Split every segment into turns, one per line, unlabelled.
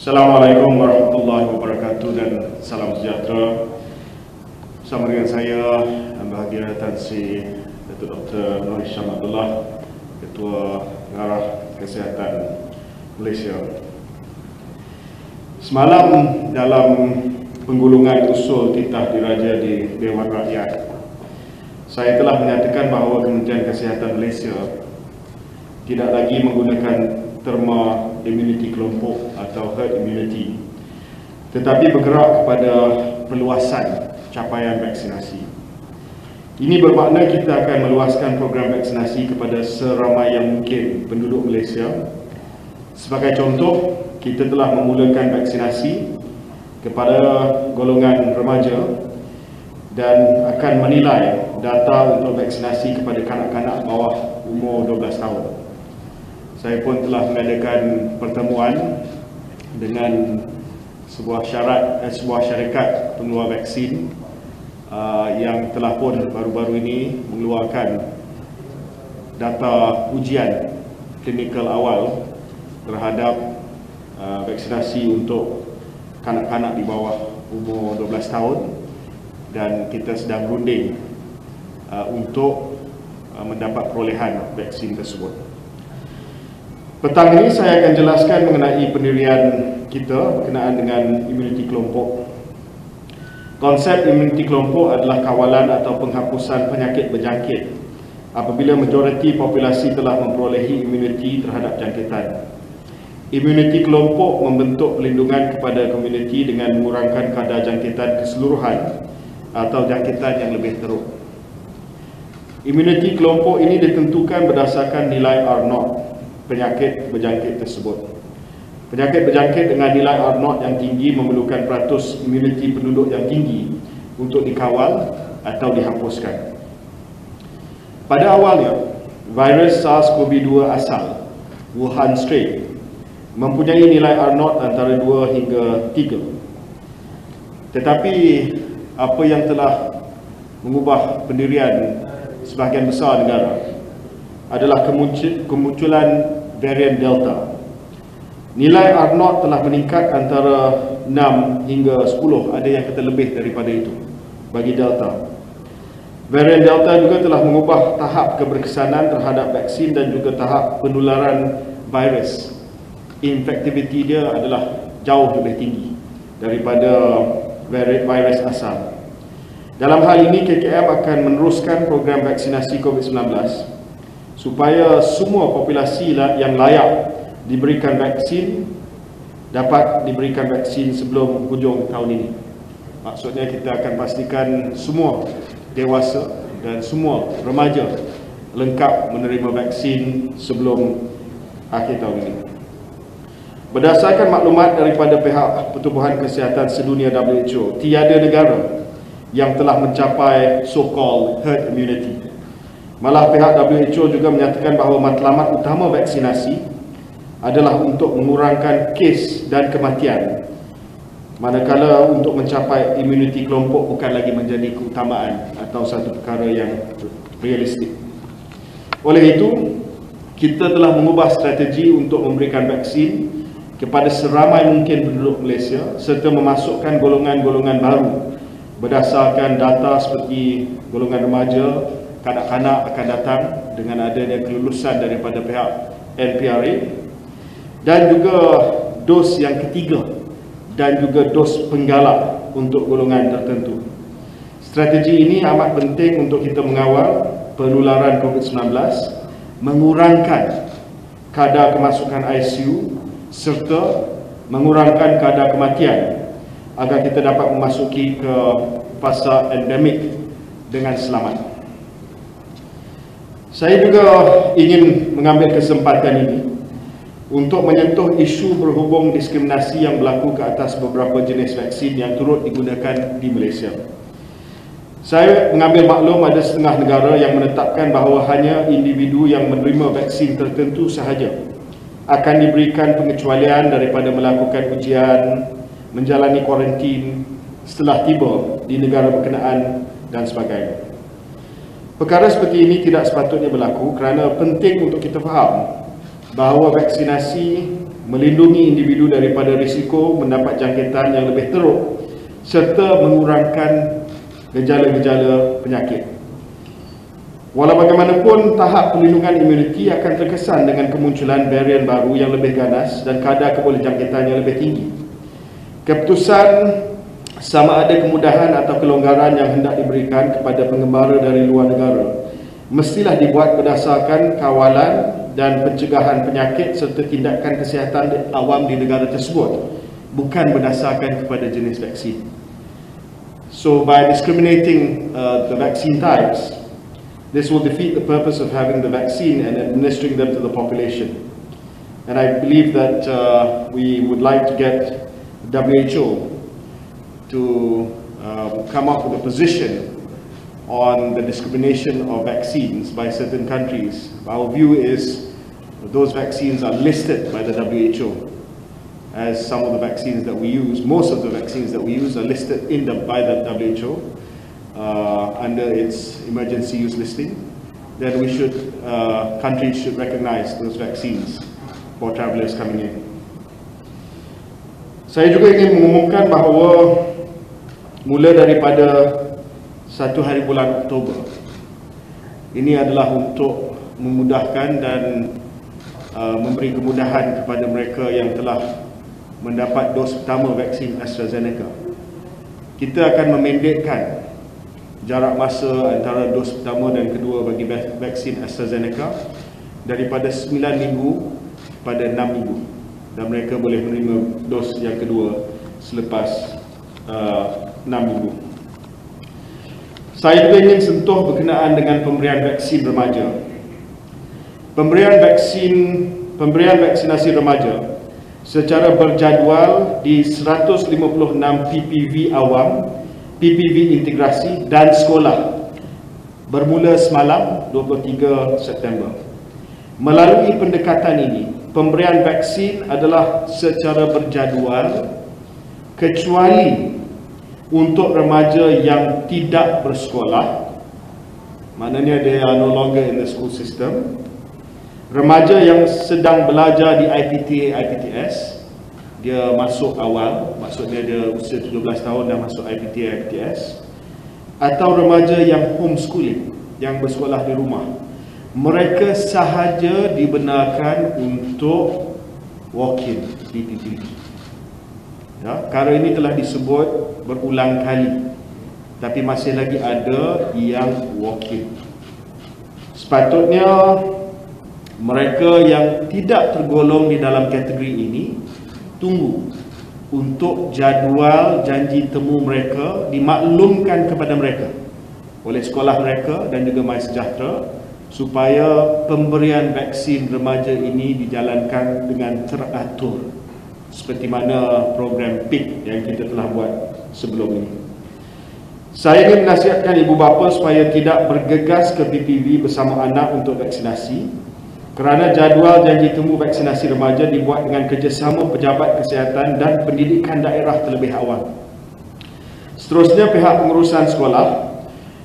Assalamualaikum warahmatullahi wabarakatuh dan salam sejahtera. Bersama dengan saya yang bahagia Tan Sri Datuk Dr. Khairy Jamaluddin, Ketua Pengarah Kesihatan Malaysia. Semalam dalam penggulungan usul titah diraja di Dewan Rakyat, saya telah menyatakan bahawa Kementerian Kesihatan Malaysia tidak lagi menggunakan terma immunity kelompok atau herd immunity, tetapi bergerak kepada perluasan capaian vaksinasi. Ini bermakna kita akan meluaskan program vaksinasi kepada seramai yang mungkin penduduk Malaysia. Sebagai contoh, kita telah memulakan vaksinasi kepada golongan remaja dan akan menilai data untuk vaksinasi kepada kanak-kanak bawah umur 12 tahun. Saya pun telah mengadakan pertemuan dengan sebuah syarikat pengeluar vaksin yang telah pun baru-baru ini mengeluarkan data ujian klinikal awal terhadap vaksinasi untuk kanak-kanak di bawah umur 12 tahun, dan kita sedang berunding untuk mendapat perolehan vaksin tersebut. Petang ini saya akan jelaskan mengenai pendirian kita berkenaan dengan imuniti kelompok. Konsep imuniti kelompok adalah kawalan atau penghapusan penyakit berjangkit apabila majoriti populasi telah memperolehi imuniti terhadap jangkitan. Imuniti kelompok membentuk perlindungan kepada komuniti dengan mengurangkan kadar jangkitan keseluruhan atau jangkitan yang lebih teruk. Imuniti kelompok ini ditentukan berdasarkan nilai R0 penyakit berjangkit tersebut. Penyakit berjangkit dengan nilai R0 yang tinggi memerlukan peratus imuniti penduduk yang tinggi untuk dikawal atau dihapuskan. Pada awalnya, virus SARS-CoV-2 asal Wuhan strain mempunyai nilai R0 antara 2 hingga 3. Tetapi apa yang telah mengubah pendirian sebahagian besar negara adalah kemunculan varian Delta. Nilai R0 telah meningkat antara 6 hingga 10, ada yang kata lebih daripada itu bagi Delta. Varian Delta juga telah mengubah tahap keberkesanan terhadap vaksin dan juga tahap penularan virus. Infectivity dia adalah jauh lebih tinggi daripada virus asal. Dalam hal ini, KKM akan meneruskan program vaksinasi COVID-19 supaya semua populasi yang layak diberikan vaksin dapat diberikan vaksin sebelum hujung tahun ini. Maksudnya kita akan pastikan semua dewasa dan semua remaja lengkap menerima vaksin sebelum akhir tahun ini. Berdasarkan maklumat daripada pihak Pertubuhan Kesihatan Sedunia WHO, tiada negara yang telah mencapai so-called herd immunity. Malah pihak WHO juga menyatakan bahawa matlamat utama vaksinasi adalah untuk mengurangkan kes dan kematian, manakala untuk mencapai imuniti kelompok bukan lagi menjadi keutamaan atau satu perkara yang realistik. Oleh itu, kita telah mengubah strategi untuk memberikan vaksin kepada seramai mungkin penduduk Malaysia serta memasukkan golongan-golongan baru berdasarkan data seperti golongan remaja, kanak-kanak akan datang dengan adanya kelulusan daripada pihak NPRA, dan juga dos yang ketiga dan juga dos penggalak untuk golongan tertentu. Strategi ini amat penting untuk kita mengawal penularan COVID-19, mengurangkan kadar kemasukan ICU serta mengurangkan kadar kematian agar kita dapat memasuki ke fasa endemik dengan selamat. Saya juga ingin mengambil kesempatan ini untuk menyentuh isu berhubung diskriminasi yang berlaku ke atas beberapa jenis vaksin yang turut digunakan di Malaysia. Saya mengambil maklum ada setengah negara yang menetapkan bahawa hanya individu yang menerima vaksin tertentu sahaja akan diberikan pengecualian daripada melakukan ujian, menjalani kuarantin setelah tiba di negara berkenaan dan sebagainya. Perkara seperti ini tidak sepatutnya berlaku kerana penting untuk kita faham bahawa vaksinasi melindungi individu daripada risiko mendapat jangkitan yang lebih teruk serta mengurangkan gejala-gejala penyakit. Walau bagaimanapun, tahap perlindungan imuniti akan terkesan dengan kemunculan varian baru yang lebih ganas dan kadar kebolehjangkitan yang lebih tinggi. Keputusan sama ada kemudahan atau kelonggaran yang hendak diberikan kepada pengembara dari luar negara mestilah dibuat berdasarkan kawalan dan pencegahan penyakit serta tindakan kesihatan awam di negara tersebut, bukan berdasarkan kepada jenis vaksin. So by discriminating the vaccine types, this will defeat the purpose of having the vaccine and administering them to the population. And I believe that we would like to get WHO to come up with a position on the discrimination of vaccines by certain countries. Our view is those vaccines are listed by the WHO as some of the vaccines that we use, most of the vaccines that we use are listed by the WHO under its emergency use listing. Then we should, countries should recognize those vaccines for travellers coming in. Saya juga ingin mengumumkan bahawa mula daripada 1 hari bulan Oktober, ini adalah untuk memudahkan dan memberi kemudahan kepada mereka yang telah mendapat dos pertama vaksin AstraZeneca. Kita akan memendekkan jarak masa antara dos pertama dan kedua bagi vaksin AstraZeneca daripada 9 minggu kepada 6 minggu, dan mereka boleh menerima dos yang kedua selepas 6 minggu. Saya juga ingin sentuh berkenaan dengan pemberian vaksin remaja. Pemberian vaksinasi remaja secara berjadual di 156 PPV awam, PPV integrasi dan sekolah bermula semalam 23 September. Melalui pendekatan ini, pemberian vaksin adalah secara berjadual kecuali untuk remaja yang tidak bersekolah, maknanya they are no longer in the school system. Remaja yang sedang belajar di IPTA, IPTS, dia masuk awal, maksudnya dia usia 17 tahun dah masuk IPTA, IPTS, atau remaja yang homeschooling, yang bersekolah di rumah, mereka sahaja dibenarkan untuk walk-in di PPV. Ya, perkara ini telah disebut berulang kali, tapi masih lagi ada yang walk-in. Sepatutnya mereka yang tidak tergolong di dalam kategori ini tunggu untuk jadual janji temu mereka dimaklumkan kepada mereka oleh sekolah mereka dan juga MySejahtera, supaya pemberian vaksin remaja ini dijalankan dengan teratur seperti mana program PIK yang kita telah buat sebelum ini. Saya ingin menasihatkan ibu bapa supaya tidak bergegas ke PPV bersama anak untuk vaksinasi, kerana jadual janji temu vaksinasi remaja dibuat dengan kerjasama pejabat kesihatan dan pendidikan daerah terlebih awal. Seterusnya, pihak pengurusan sekolah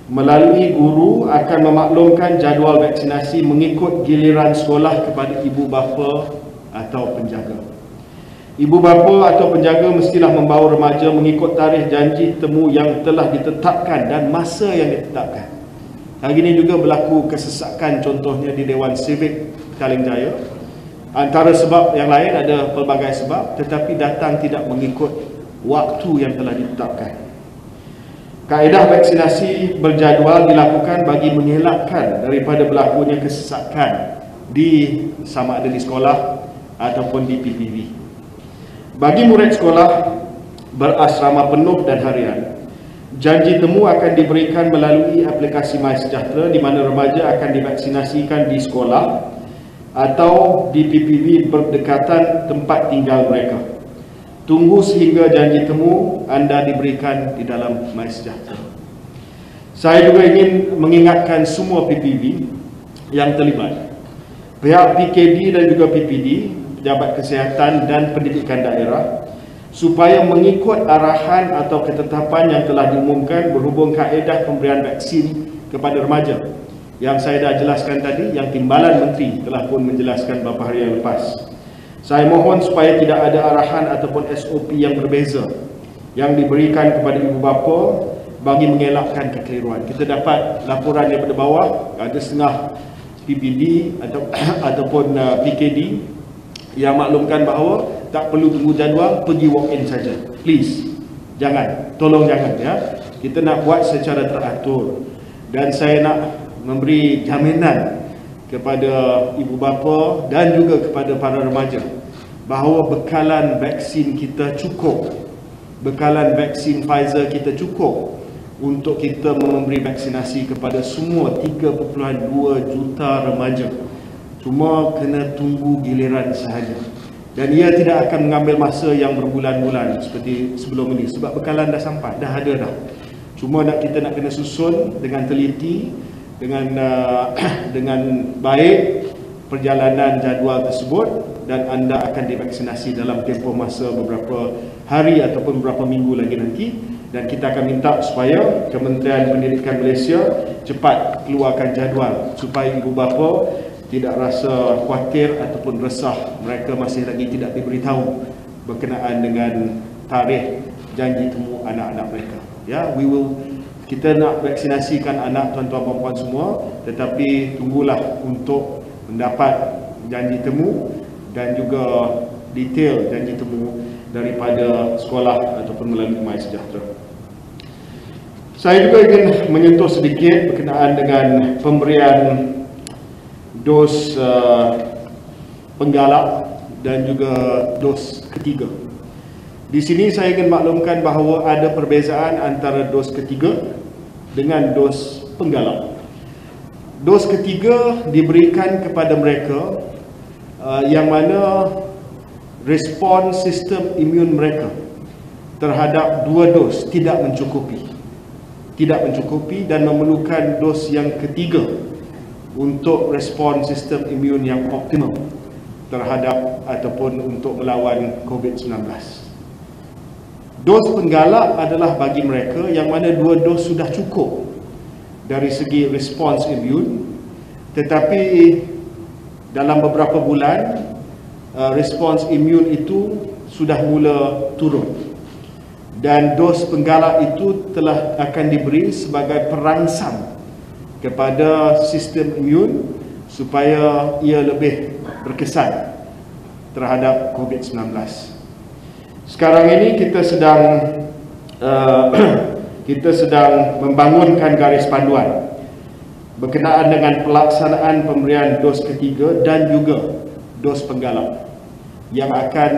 melalui guru akan memaklumkan jadual vaksinasi mengikut giliran sekolah kepada ibu bapa atau penjaga. Ibu bapa atau penjaga mestilah membawa remaja mengikut tarikh janji temu yang telah ditetapkan dan masa yang ditetapkan. Hari ini juga berlaku kesesakan, contohnya di Dewan Sivik Petaling Jaya. Antara sebab yang lain, ada pelbagai sebab, tetapi datang tidak mengikut waktu yang telah ditetapkan. Kaedah vaksinasi berjadual dilakukan bagi mengelakkan daripada berlakunya kesesakan sama ada di sekolah ataupun di PPV. Bagi murid sekolah berasrama penuh dan harian, janji temu akan diberikan melalui aplikasi MySejahtera, di mana remaja akan divaksinasikan di sekolah atau di PPV berdekatan tempat tinggal mereka. Tunggu sehingga janji temu anda diberikan di dalam MySejahtera. Saya juga ingin mengingatkan semua PPV yang terlibat, pihak PKD dan juga PPD, pejabat kesihatan dan pendidikan daerah, supaya mengikut arahan atau ketetapan yang telah diumumkan berhubung kaedah pemberian vaksin kepada remaja yang saya dah jelaskan tadi, yang Timbalan Menteri telah pun menjelaskan beberapa hari yang lepas. Saya mohon supaya tidak ada arahan ataupun SOP yang berbeza yang diberikan kepada ibu bapa bagi mengelakkan kekeliruan. Kita dapat laporan daripada bawah, ada setengah PPD ataupun PKD yang maklumkan bahawa tak perlu tunggu jadual, pergi walk-in saja. Please, jangan, tolong jangan ya. Kita nak buat secara teratur, dan saya nak memberi jaminan kepada ibu bapa dan juga kepada para remaja bahawa bekalan vaksin kita cukup, bekalan vaksin Pfizer kita cukup untuk kita memberi vaksinasi kepada semua 3.2 juta remaja. Cuma kena tunggu giliran sahaja, dan ia tidak akan mengambil masa yang berbulan-bulan seperti sebelum ini, sebab bekalan dah sampai, dah ada dah. Cuma kita nak kena susun dengan teliti, dengan baik perjalanan jadual tersebut, dan anda akan divaksinasi dalam tempoh masa beberapa hari ataupun beberapa minggu lagi nanti. Dan kita akan minta supaya Kementerian Pendidikan Malaysia cepat keluarkan jadual supaya ibu bapa tidak rasa khawatir ataupun resah mereka masih lagi tidak diberitahu berkenaan dengan tarikh janji temu anak-anak mereka. Ya, kita nak vaksinasikan anak tuan-tuan puan-puan semua, tetapi tunggulah untuk mendapat janji temu dan juga detail janji temu daripada sekolah ataupun melalui My Sejahtera. Saya juga ingin menyentuh sedikit berkenaan dengan pemberian dos penggalak dan juga dos ketiga. Di sini saya ingin maklumkan bahawa ada perbezaan antara dos ketiga dengan dos penggalak. Dos ketiga diberikan kepada mereka yang mana respon sistem imun mereka terhadap 2 dos tidak mencukupi dan memerlukan dos yang ketiga untuk respon sistem imun yang optimum terhadap ataupun untuk melawan COVID-19. Dos penggalak adalah bagi mereka yang mana 2 dos sudah cukup dari segi respons imun, tetapi dalam beberapa bulan respons imun itu sudah mula turun, dan dos penggalak itu telah akan diberi sebagai perangsang kepada sistem imun supaya ia lebih berkesan terhadap COVID-19. Sekarang ini kita sedang membangunkan garis panduan berkenaan dengan pelaksanaan pemberian dos ketiga dan juga dos penggalak yang akan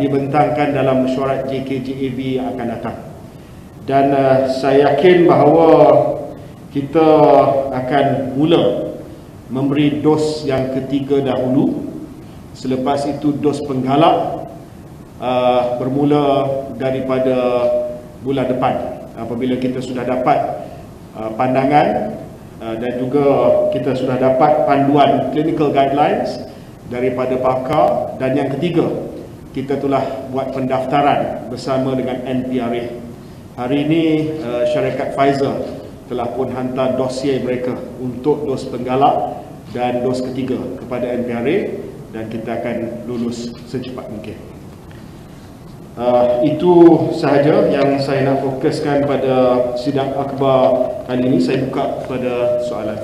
dibentangkan dalam mesyuarat JKJAV yang akan datang. Dan saya yakin bahawa kita akan mula memberi dos yang ketiga dahulu. Selepas itu dos penggalak bermula daripada bulan depan, apabila kita sudah dapat pandangan dan juga kita sudah dapat panduan clinical guidelines daripada pakar. Dan yang ketiga, kita telah buat pendaftaran bersama dengan NPRA. Hari ini syarikat Pfizer telah pun hantar dossier mereka untuk dos penggalak dan dos ketiga kepada NPRA, dan kita akan lulus secepat mungkin. Itu sahaja yang saya nak fokuskan pada sidang akhbar kali ini. Saya buka kepada soalan.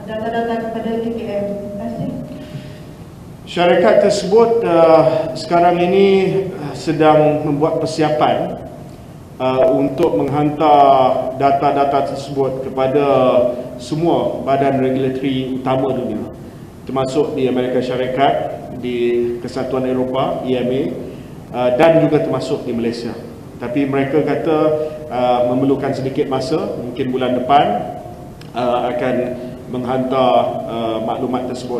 Data-data kepada KKM. Terima kasih.
Syarikat tersebut sekarang ini sedang membuat persiapan untuk menghantar data-data tersebut kepada semua badan regulatory utama dunia, termasuk di Amerika Syarikat, di Kesatuan Eropah, EMA, dan juga termasuk di Malaysia. Tapi mereka kata memerlukan sedikit masa, mungkin bulan depan akan menghantar maklumat tersebut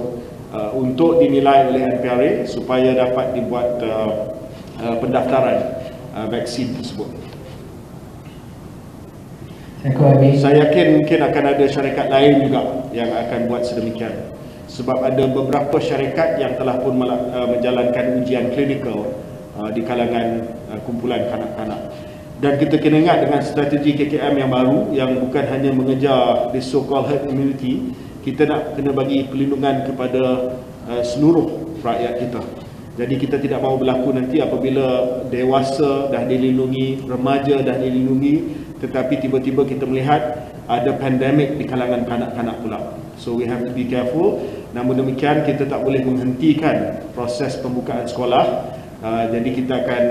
untuk dinilai oleh NPRA supaya dapat dibuat pendaftaran vaksin tersebut. Saya yakin mungkin akan ada syarikat lain juga yang akan buat sedemikian. Sebab ada beberapa syarikat yang telah pun menjalankan ujian klinikal di kalangan kumpulan kanak-kanak. Dan kita kena ingat dengan strategi KKM yang baru yang bukan hanya mengejar the so-called herd immunity, kita nak kena bagi perlindungan kepada seluruh rakyat kita. Jadi kita tidak mahu berlaku nanti apabila dewasa dah dilindungi, remaja dah dilindungi, tetapi tiba-tiba kita melihat ada pandemik di kalangan kanak-kanak pula. So we have to be careful. Namun demikian kita tak boleh menghentikan proses pembukaan sekolah. Jadi kita akan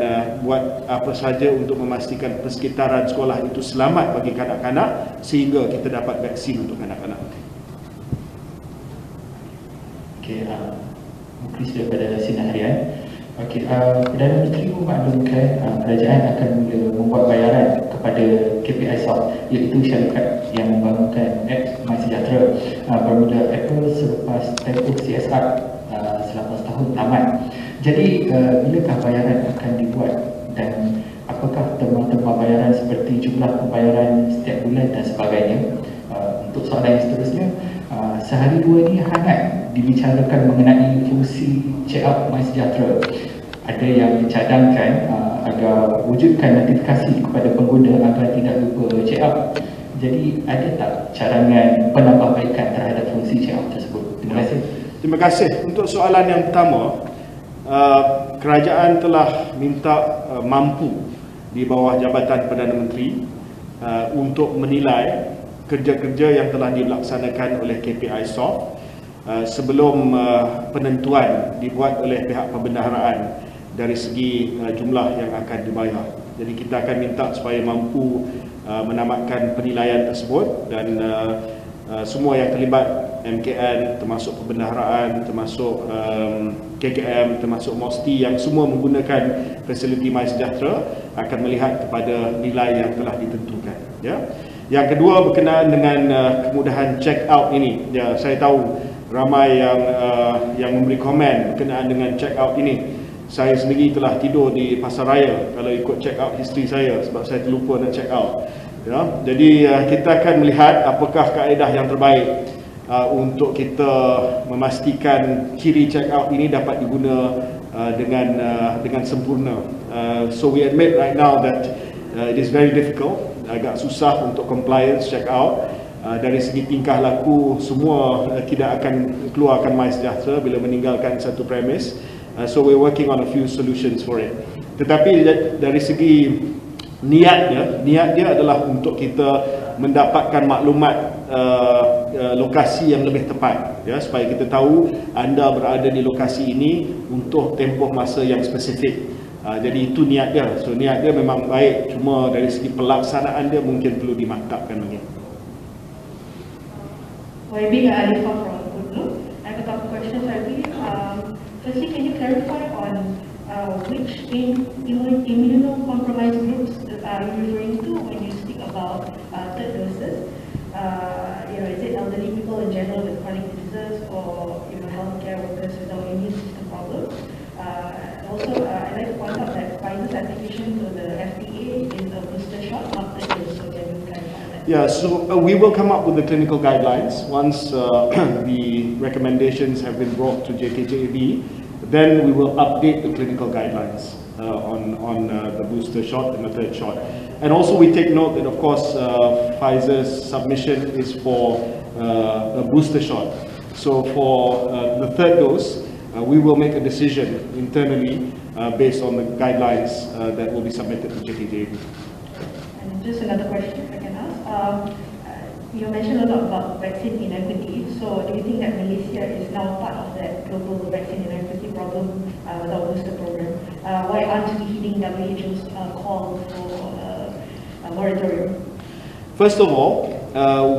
buat apa saja untuk memastikan persekitaran sekolah itu selamat bagi kanak-kanak sehingga kita dapat vaksin untuk kanak-kanak.
Okey, Chris daripada Sidang Harian. Okey, Perdana Menteri memaklumkan kerajaan akan mula membuat bayaran kepada KPI soft, iaitu syarikat yang membangunkan app MySejahtera bermula April selepas tempoh CSR selama setahun tamat. Jadi, bilakah bayaran akan dibuat dan apakah tema-tema bayaran seperti jumlah pembayaran setiap bulan dan sebagainya? Untuk soalan yang seterusnya, sehari dua ini hangat dibicarakan mengenai fungsi check-up MySejahtera. Ada yang mencadangkan agar wujudkan notifikasi kepada pengguna agar tidak lupa check-up. Jadi ada tak carangan penambahbaikan terhadap fungsi check-up tersebut? Terima kasih.
Terima kasih. Untuk soalan yang pertama, kerajaan telah minta mampu di bawah Jabatan Perdana Menteri untuk menilai kerja-kerja yang telah dilaksanakan oleh KPI soft sebelum penentuan dibuat oleh pihak perbendaharaan dari segi jumlah yang akan dibayar. Jadi kita akan minta supaya mampu menamatkan penilaian tersebut dan semua yang terlibat, MKN, termasuk perbendaharaan, termasuk KKM, termasuk MOSTI yang semua menggunakan fasiliti MySejahtera akan melihat kepada nilai yang telah ditentukan. Ya. Yang kedua berkenaan dengan kemudahan check out ini. Ya, saya tahu ramai yang memberi komen berkenaan dengan check out ini. Saya sendiri telah tidur di Pasaraya kalau ikut check out history saya sebab saya terlupa nak check out. Ya, jadi kita akan melihat apakah kaedah yang terbaik untuk kita memastikan ciri check out ini dapat diguna dengan sempurna. So we admit right now that it is very difficult, agak susah untuk compliance check out. Dari segi tingkah laku semua tidak akan keluarkan MySejahtera bila meninggalkan satu premis. So we're working on a few solutions for it. Tetapi dari segi niat dia adalah untuk kita mendapatkan maklumat lokasi yang lebih tepat, ya, supaya kita tahu anda berada di lokasi ini untuk tempoh masa yang spesifik. Jadi itu niat dia. So niat dia memang baik, cuma dari segi pelaksanaan dia mungkin perlu dimantapkan lagi.
YB Alifah from Ikuti. I have a couple questions, YB. Firstly, can you clarify on which immunocompromised groups are you referring to when you speak about third doses? Is it elderly people in general with chronic diseases or healthcare workers without immune system problems? Also, I'd like to point out that Pfizer's application to the FDA is a booster shot, not third dose, so can you clarify that?
Yeah, so we will come up with the clinical guidelines once the recommendations have been brought to JKJAB. Then we will update the clinical guidelines on the booster shot and the third shot. And also we take note that, of course, Pfizer's submission is for a booster shot. So for the third dose, we will make a decision internally based on the guidelines that will be submitted to JKJAB.
And just another question I can ask. You mentioned a lot about vaccine inequity. So do you think that Malaysia is now part of that global vaccine inequity problem without booster program? Why aren't we heeding WHO's call for a moratorium?
First of all,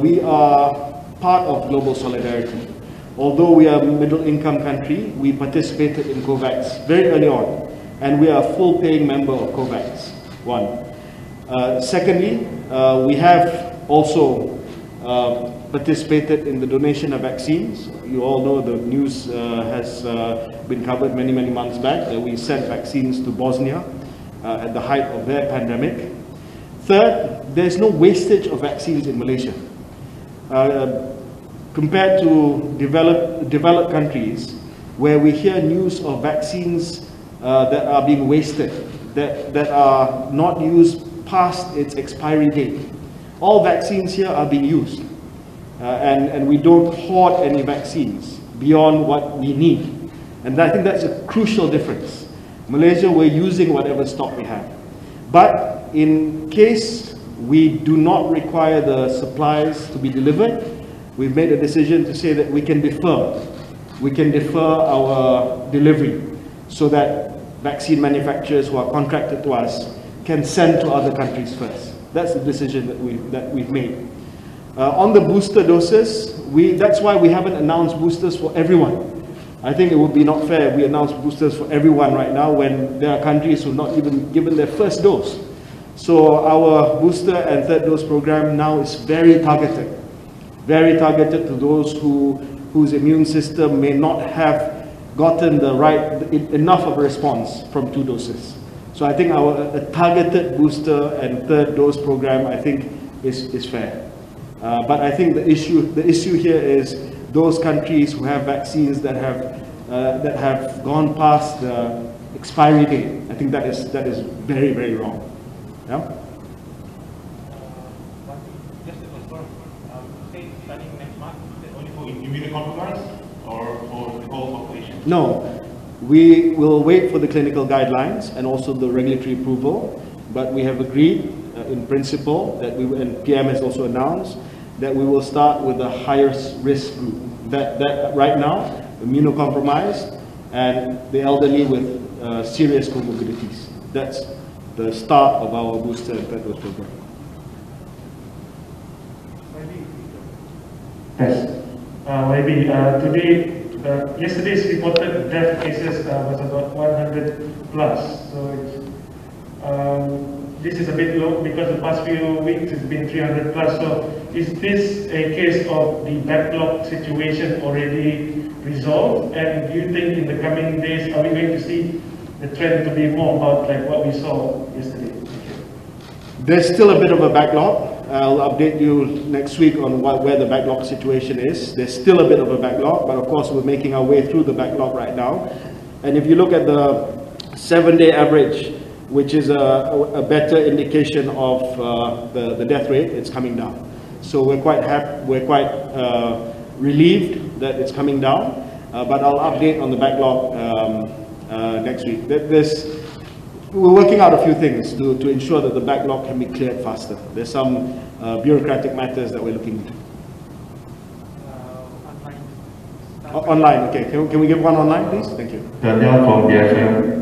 we are part of global solidarity. Although we are a middle-income country, we participated in COVAX very early on, and we are a full-paying member of COVAX. One. Secondly, we have also participated in the donation of vaccines. You all know the news has been covered many months back that we sent vaccines to Bosnia at the height of their pandemic. Third, there's no wastage of vaccines in Malaysia. Compared to developed countries, where we hear news of vaccines that are being wasted, that are not used past its expiry date. All vaccines here are being used, and we don't hoard any vaccines beyond what we need. And I think that's a crucial difference. Malaysia, we're using whatever stock we have. But in case we do not require the supplies to be delivered, we've made a decision to say that we can defer. We can defer our delivery so that vaccine manufacturers who are contracted to us can send to other countries first. That's the decision that we've made. On the booster doses, that's why we haven't announced boosters for everyone. I think it would be not fair if we announce boosters for everyone right now when there are countries who are not even given their first dose. So our booster and third dose program now is very targeted to those whose immune system may not have gotten enough of a response from 2 doses. So I think a targeted booster and third dose program, I think, is fair. But I think the issue here is those countries who have vaccines that have gone past the expiry date. I think that is very, very wrong. Yeah.
Just to confirm, say starting next month, is it only for immunocompromised or for the whole population?
No, we will wait for the clinical guidelines and also the regulatory approval. But we have agreed in principle that and PM has also announced that we will start with the highest risk group. That right now, immunocompromised and the elderly with serious comorbidities. That's the start of our booster and third dose program.
Yes. Maybe today, yesterday's reported death cases was about 100 plus. So this is a bit low because the past few weeks it's been 300 plus. So is this a case of the backlog situation already resolved? And do you think in the coming days are we going to see the trend to be more about like what we saw yesterday?
There's still a bit of a backlog. I'll update you next week on where the backlog situation is. There's still a bit of a backlog, but of course we're making our way through the backlog right now. And if you look at the 7-day average, which is a better indication of the death rate, it's coming down. So we're quite happy, we're quite relieved that it's coming down. But I'll update on the backlog next week. We're working out a few things to ensure that the backlog can be cleared faster. There's some bureaucratic matters that we're looking into. Online, okay. Can we get one online, please? Thank you.
Daniel from BFM.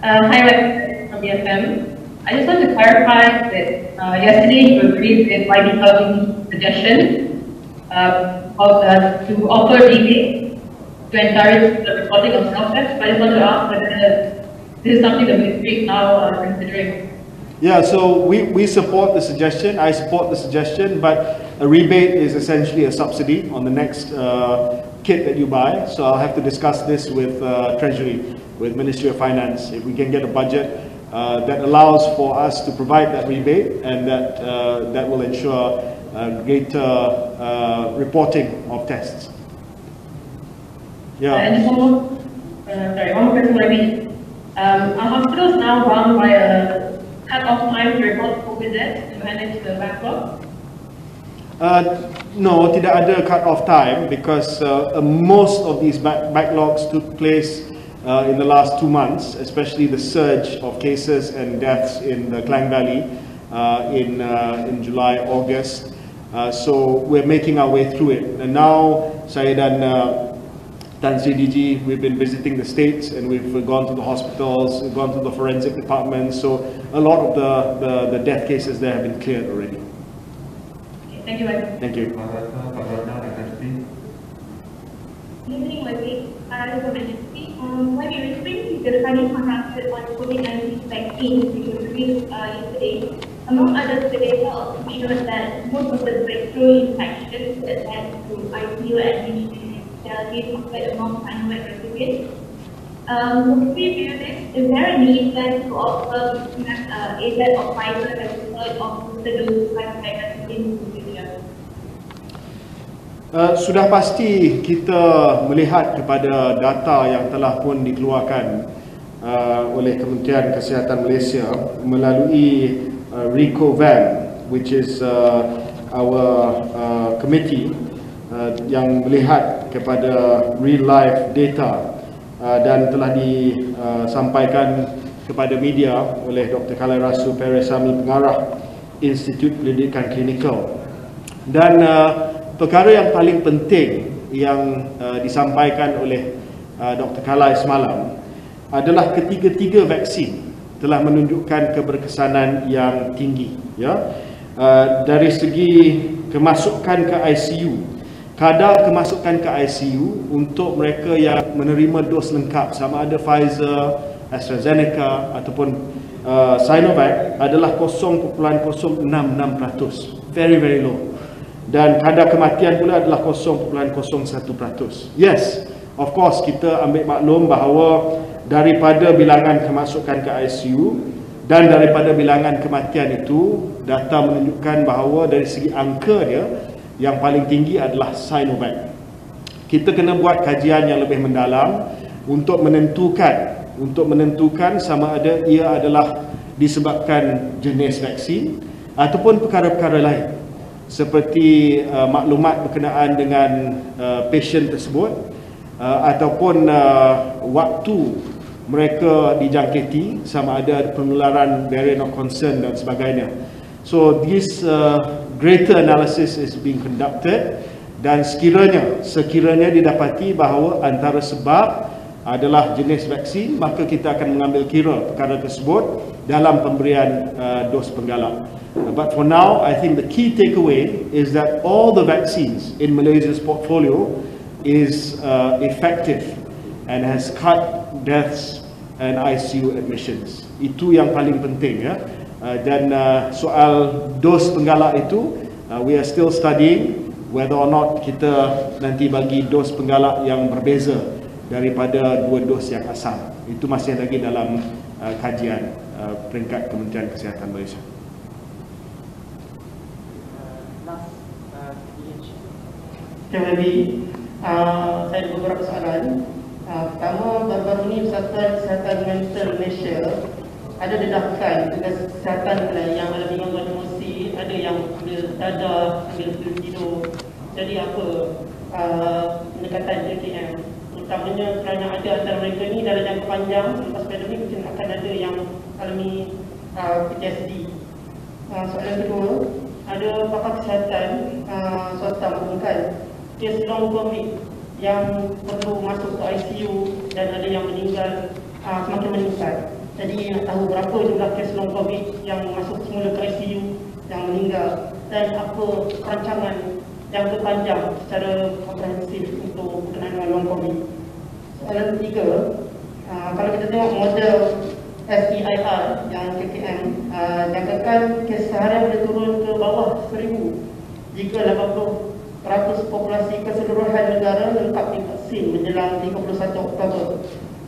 Hi, from BFM. I just want to clarify that yesterday you agreed with YB suggestion to offer rebate to encourage the reporting of self-test. But I just want to ask whether this is something that we're now considering.
Yeah, so we support the suggestion. I support the suggestion, but a rebate is essentially a subsidy on the next kit that you buy. So I'll have to discuss this with Treasury, with Ministry of Finance, if we can get a budget that allows for us to provide that rebate, and that will ensure greater reporting of tests. Yeah.
And one more question maybe. Are hospitals now bound by a cut-off time to report COVID deaths to manage the backlog?
No, tidak ada cut-off time because most of these backlogs took place in the last 2 months, especially the surge of cases and deaths in the Klang Valley in July, August. So we're making our way through it. And now, saya dan Tan Sri DG, we've been visiting the states and we've gone to the hospitals, we've gone to the forensic departments. So a lot of the death cases there have been cleared already.
Okay, thank you, Wadi.
Thank you.
Good evening, Wadi. I was when you referring to the study conducted on COVID-19 vaccines which was released yesterday, among others, the data also shows that most of the breakthrough infections that led to ICU admission and mortality occurred among unwed recipients. Would we view this? Is there a need then to offer AZ or Pfizer as a third of booster dose like in the future?
Sudah pasti kita melihat kepada data yang telah pun dikeluarkan oleh Kementerian Kesihatan Malaysia melalui RICOVAN, which is our committee yang melihat kepada real life data dan telah disampaikan kepada media oleh Dr. Khairy Jamaluddin, pengarah Institut Pendidikan Klinikal. Dan perkara yang paling penting yang disampaikan oleh Dr. Khairy semalam adalah ketiga-tiga vaksin telah menunjukkan keberkesanan yang tinggi, ya. Dari segi kemasukan ke ICU, kadar kemasukan ke ICU untuk mereka yang menerima dos lengkap sama ada Pfizer, AstraZeneca ataupun Sinovac adalah 0.066%, very very low. Dan kadar kematian pula adalah 0.01%. Yes, of course kita ambil maklum bahawa daripada bilangan kemasukan ke ICU dan daripada bilangan kematian itu, data menunjukkan bahawa dari segi angka dia yang paling tinggi adalah Sinovac. Kita kena buat kajian yang lebih mendalam untuk menentukan sama ada ia adalah disebabkan jenis vaksin ataupun perkara-perkara lain, seperti maklumat berkenaan dengan pasien tersebut ataupun waktu mereka dijangkiti, sama ada penularan variant of concern dan sebagainya. So this greater analysis is being conducted, dan sekiranya didapati bahawa antara sebab adalah jenis vaksin, maka kita akan mengambil kira perkara tersebut dalam pemberian dos penggalak. But for now, I think the key takeaway is that all the vaccines in Malaysia's portfolio is effective and has cut deaths and ICU admissions. Itu yang paling penting, ya. Dan soal dos penggalak itu, we are still studying whether or not kita nanti bagi dos penggalak yang berbeza daripada dua dos yang asal. Itu masih lagi dalam kajian peringkat Kementerian Kesihatan Malaysia.
Terima kasih. Saya ada beberapa soalan. Pertama, baru-baru ini Persatuan Kesihatan Mental Malaysia ada dedahkan tugas kesihatan yang ada di gangguan emosi, ada yang ambil dadah, ambil tidur. Jadi apa pendekatan JKM? Utamanya kerana ada antara mereka ni dalam jangka panjang selepas pandemik mungkin akan ada yang alami PTSD. Soalan kedua, ada pakar kesihatan swasta mengumumkan kes long COVID yang perlu masuk ke ICU dan ada yang meninggal semakin meningkat. Jadi nak tahu berapa jumlah kes long COVID yang masuk semula ke ICU, yang meninggal, dan apa perancangan jangka panjang secara komprehensif untuk berkenaan dengan long COVID. Soalan ketiga, kalau kita tengok model SEIR yang KKM, jangkakan kes seharian boleh turun ke bawah 1000 jika 80% populasi keseluruhan negara lengkap divaksin menjelang 31 Oktober.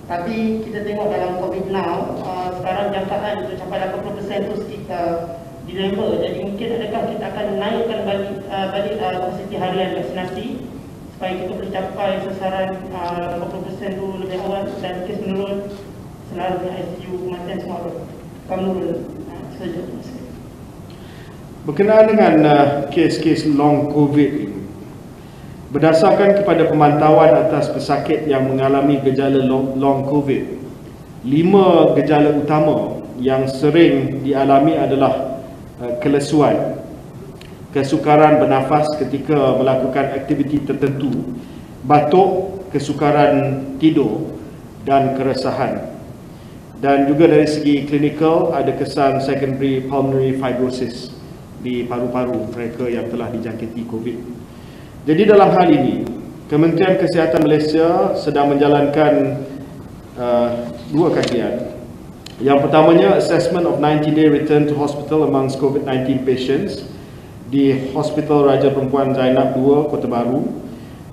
Tapi kita tengok dalam COVID now, sekarang jangkaan untuk capai 80% itu sekitar dilema. Jadi mungkin adakah kita akan naikkan balik kapasiti harian vaksinasi supaya kita boleh capai sasaran 80% itu lebih awal dan kes menurun selalu di ICU kematian semua akan menurun. Saja.
Berkenaan dengan kes-kes long COVID ini, berdasarkan kepada pemantauan atas pesakit yang mengalami gejala long COVID, 5 gejala utama yang sering dialami adalah kelesuan, kesukaran bernafas ketika melakukan aktiviti tertentu, batuk, kesukaran tidur dan keresahan. Dan juga dari segi klinikal ada kesan secondary pulmonary fibrosis di paru-paru mereka yang telah dijangkiti COVID. Jadi dalam hal ini, Kementerian Kesihatan Malaysia sedang menjalankan 2 kajian. Yang pertamanya, assessment of 90-day return to hospital amongst COVID-19 patients di Hospital Raja Perempuan Zainab II, Kota Baru.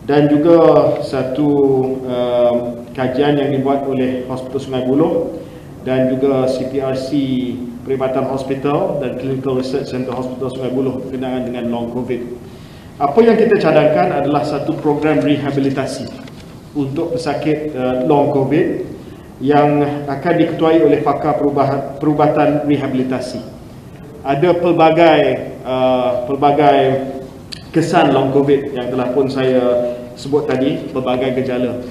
dan juga satu kajian yang dibuat oleh Hospital Sungai Buloh dan juga CPRC Perkhidmatan Hospital dan Clinical Research Center Hospital Sungai Buloh berkenaan dengan long COVID. Apa yang kita cadangkan adalah satu program rehabilitasi untuk pesakit long COVID yang akan diketuai oleh pakar perubatan rehabilitasi. Ada pelbagai kesan long COVID yang telah pun saya sebut tadi, pelbagai gejala.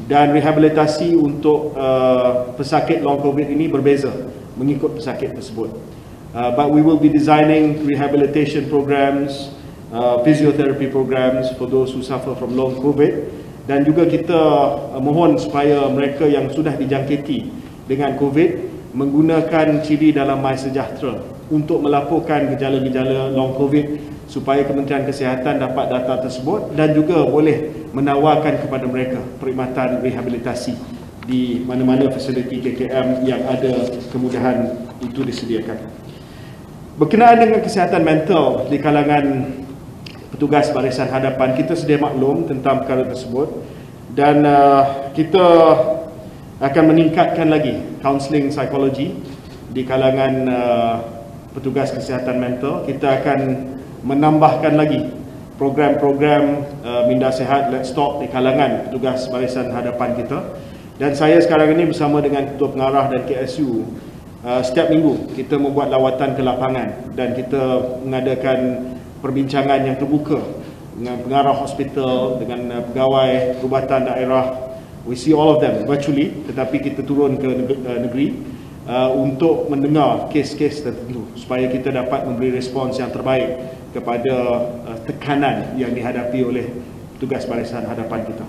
Dan rehabilitasi untuk pesakit long COVID ini berbeza mengikut pesakit tersebut. But we will be designing rehabilitation programs, physiotherapy programs for those who suffer from long COVID. Dan juga kita mohon supaya mereka yang sudah dijangkiti dengan COVID menggunakan ciri dalam MySejahtera untuk melaporkan gejala-gejala long COVID supaya Kementerian Kesihatan dapat data tersebut dan juga boleh menawarkan kepada mereka perkhidmatan rehabilitasi di mana-mana fasiliti KKM yang ada kemudahan itu disediakan. Berkenaan dengan kesihatan mental di kalangan petugas barisan hadapan, kita sedia maklum tentang perkara tersebut dan kita akan meningkatkan lagi kaunseling psikologi di kalangan petugas kesihatan mental. Kita akan menambahkan lagi program-program minda sihat Let's Talk di kalangan petugas barisan hadapan kita. Dan saya sekarang ini bersama dengan Ketua Pengarah dan KSU setiap minggu kita membuat lawatan ke lapangan dan kita mengadakan perbincangan yang terbuka dengan pengarah hospital, dengan pegawai perubatan daerah. We see all of them virtually, tetapi kita turun ke negeri untuk mendengar kes-kes tertentu supaya kita dapat memberi respons yang terbaik kepada tekanan yang dihadapi oleh petugas barisan hadapan kita.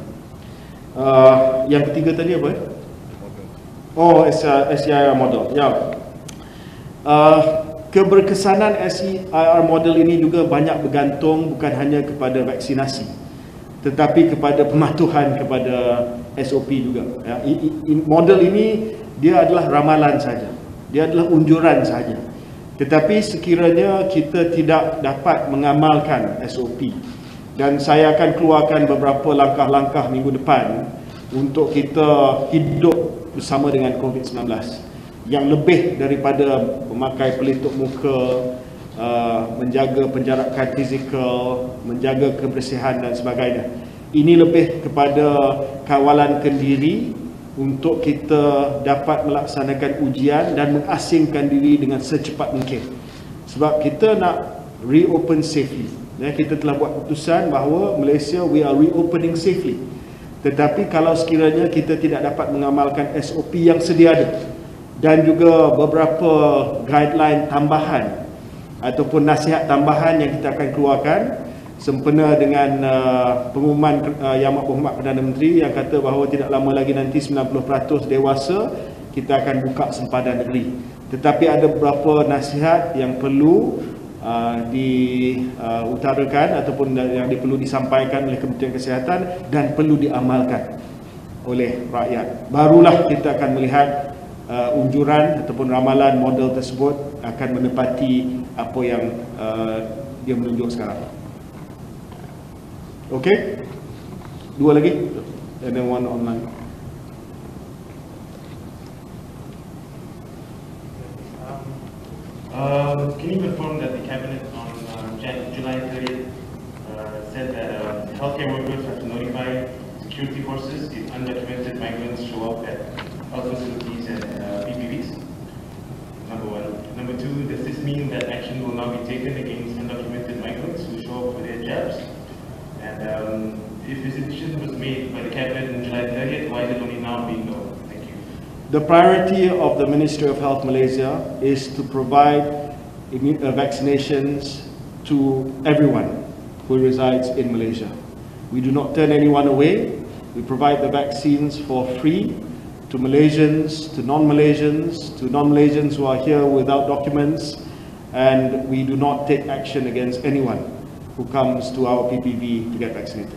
Yang ketiga tadi apa? Oh, SCIR model. Ya. Keberkesanan SCIR model ini juga banyak bergantung bukan hanya kepada vaksinasi, tetapi kepada pematuhan kepada SOP juga. Ya. Model ini dia adalah ramalan saja, dia adalah unjuran saja. Tetapi sekiranya kita tidak dapat mengamalkan SOP, dan saya akan keluarkan beberapa langkah-langkah minggu depan untuk kita hidup bersama dengan COVID-19 yang lebih daripada memakai pelitup muka, menjaga penjarakan fizikal, menjaga kebersihan dan sebagainya. Ini lebih kepada kawalan kendiri untuk kita dapat melaksanakan ujian dan mengasingkan diri dengan secepat mungkin. Sebab kita nak reopen safely. Kita telah buat keputusan bahawa Malaysia we are reopening safely. Tetapi kalau sekiranya kita tidak dapat mengamalkan SOP yang sedia ada dan juga beberapa guideline tambahan ataupun nasihat tambahan yang kita akan keluarkan sempena dengan pengumuman Yang Berhormat Perdana Menteri yang kata bahawa tidak lama lagi nanti 90% dewasa kita akan buka sempadan negeri. Tetapi ada beberapa nasihat yang perlu diutarakan ataupun yang perlu disampaikan oleh Kementerian Kesihatan dan perlu diamalkan oleh rakyat. Barulah kita akan melihat unjuran ataupun ramalan model tersebut akan menepati apa yang dia menunjuk sekarang. Okey? Dua lagi? And then one online.
Can you confirm that the Cabinet on July 30th said that healthcare workers have to notify security forces if undocumented migrants show up at health facilities and PPVs? Number one. Number two, does this mean that action will now be taken against undocumented migrants who show up for their jabs? And if this decision was made by the Cabinet on July 30th, why is it only now being known? Thank you.
The priority of the Ministry of Health Malaysia is to provide vaccinations to everyone who resides in Malaysia. We do not turn anyone away. We provide the vaccines for free to Malaysians, to non-Malaysians, who are here without documents, and we do not take action against anyone who comes to our PPV to get vaccinated.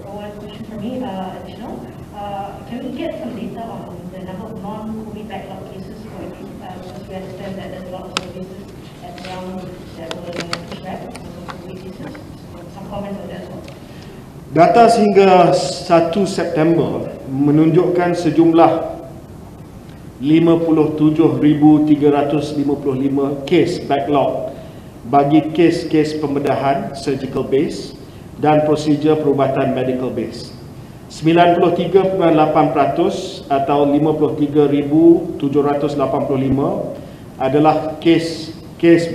One question for me, additional. Can we get some data on the number of non-COVID backlog cases for because we understand that there's a lot of services at ground that were pushed back because of COVID cases? What's comments on that as well.
Data sehingga 1 September menunjukkan sejumlah 57,355 kes backlog bagi kes-kes pembedahan surgical base dan prosedur perubatan medical base. 93.8% atau 53,785 adalah kes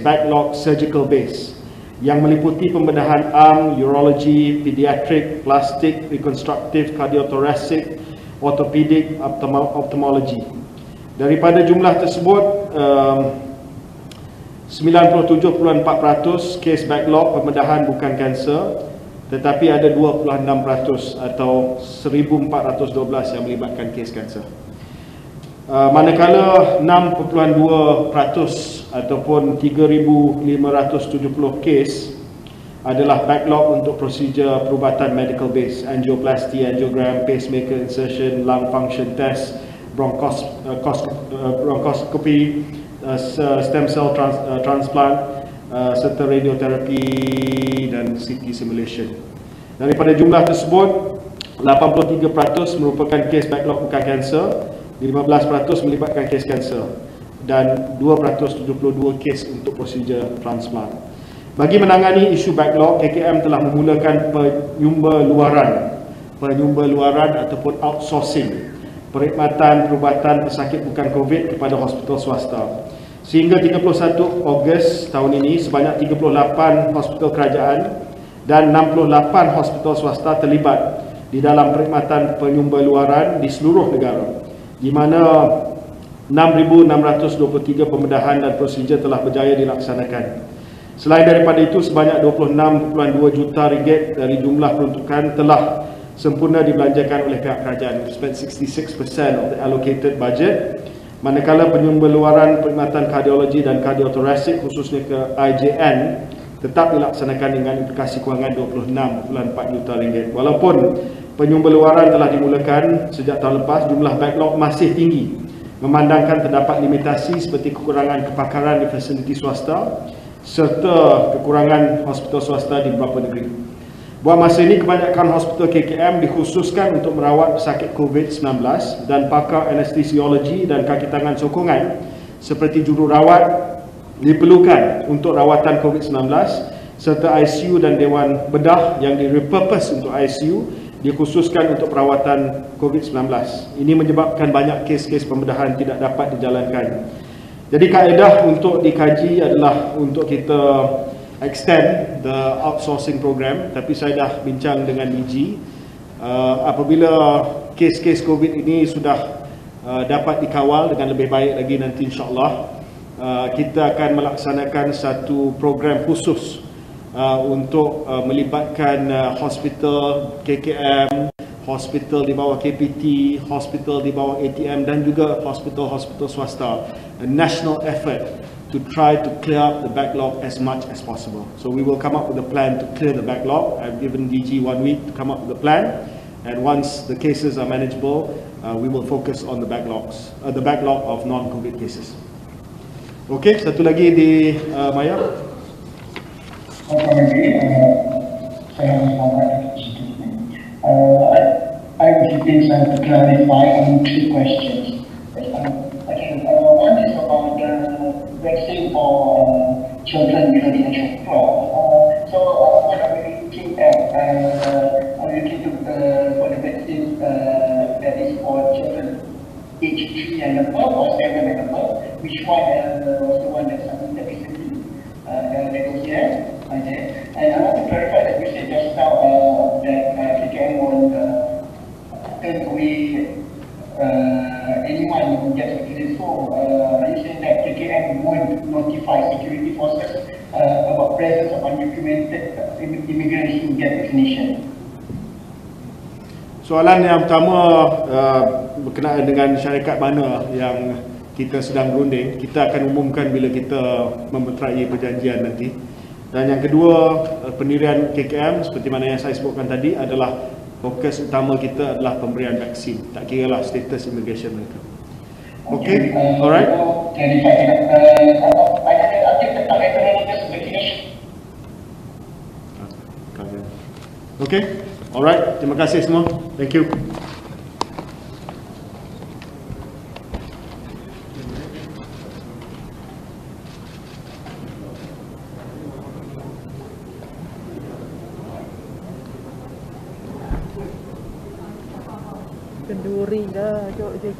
backlog surgical base yang meliputi pembedahan arm, urologi, pediatric, plastik, reconstructive, cardiothoracic, orthopedic, ophthalmology. Daripada jumlah tersebut, 97.4% kes backlog pembedahan bukan kanser, tetapi ada 26% atau 1,412 yang melibatkan kes kanser. Manakala 6.2% ataupun 3,570 kes adalah backlog untuk prosedur perubatan medical base, angioplasty, angiogram, pacemaker insertion, lung function test, bronchoscopy, stem cell transplant, serta radioterapi dan CT simulation. Daripada jumlah tersebut, 83% merupakan kes backlog bukan kanser, 15% melibatkan kes kanser dan 272 kes untuk prosedur transplant. Bagi menangani isu backlog, KKM telah memulakan penyumberluaran ataupun outsourcing perkhidmatan perubatan pesakit bukan COVID kepada hospital swasta. Sehingga 31 Ogos tahun ini, sebanyak 38 hospital kerajaan dan 68 hospital swasta terlibat di dalam perkhidmatan penyumberluaran di seluruh negara, di mana 6,623 pembedahan dan prosedur telah berjaya dilaksanakan. Selain daripada itu, sebanyak 26.2 juta ringgit dari jumlah peruntukan telah sempurna dibelanjakan oleh pihak kerajaan. We spent 66% of the allocated budget. Manakala penyumberluaran perkhidmatan kardiologi dan kardiothoracic khususnya ke IJN tetap dilaksanakan dengan implikasi kewangan 26.4 juta ringgit. Walaupun penyumberluaran telah dimulakan sejak tahun lepas, jumlah backlog masih tinggi memandangkan terdapat limitasi seperti kekurangan kepakaran di fasiliti swasta serta kekurangan hospital swasta di beberapa negeri. Buat masa ini, kebanyakan hospital KKM dikhususkan untuk merawat pesakit COVID-19 dan pakar anestesiologi dan kaki tangan sokongan seperti jururawat diperlukan untuk rawatan COVID-19 serta ICU dan Dewan Bedah yang direpurpose untuk ICU dikhususkan untuk perawatan COVID-19. Ini menyebabkan banyak kes-kes pembedahan tidak dapat dijalankan. Jadi kaedah untuk dikaji adalah untuk kita extend the outsourcing program, tapi saya dah bincang dengan DG. Apabila kes-kes COVID ini sudah dapat dikawal dengan lebih baik lagi nanti insyaAllah, kita akan melaksanakan satu program khusus untuk melibatkan hospital KKM, hospital di bawah KPT, hospital di bawah ATM dan juga hospital-hospital swasta. A national effort to try to clear up the backlog as much as possible. So we will come up with a plan to clear the backlog. I've given DG 1 week to come up with a plan, and once the cases are manageable, we will focus on the backlog of non-COVID cases. Okay, satu lagi di Maya.
I was hoping to clarify on 3 questions. One is about the vaccine for children below the age of 12. So what are we looking at? Are we looking to for the vaccine that is for children age 3 and above or 7 and above? Which one was the one that submitted recently? Here. Okay. And I want to clarify that you said just now that KKM won't turn away anyone who gets vaccinated. So are you saying that KKM won't notify security forces about presence of undocumented immigrants who get vaccination?
Soalan yang pertama berkenaan dengan syarikat mana yang kita sedang berunding. Kita akan umumkan bila kita memeterai perjanjian nanti. Dan yang kedua, pendirian KKM seperti mana yang saya sebutkan tadi adalah fokus utama kita adalah pemberian vaksin. Tak kira lah status immigration mereka. Okay, alright. Okay? Alright, terima kasih semua. Thank you.
Kenduri dah, jom je.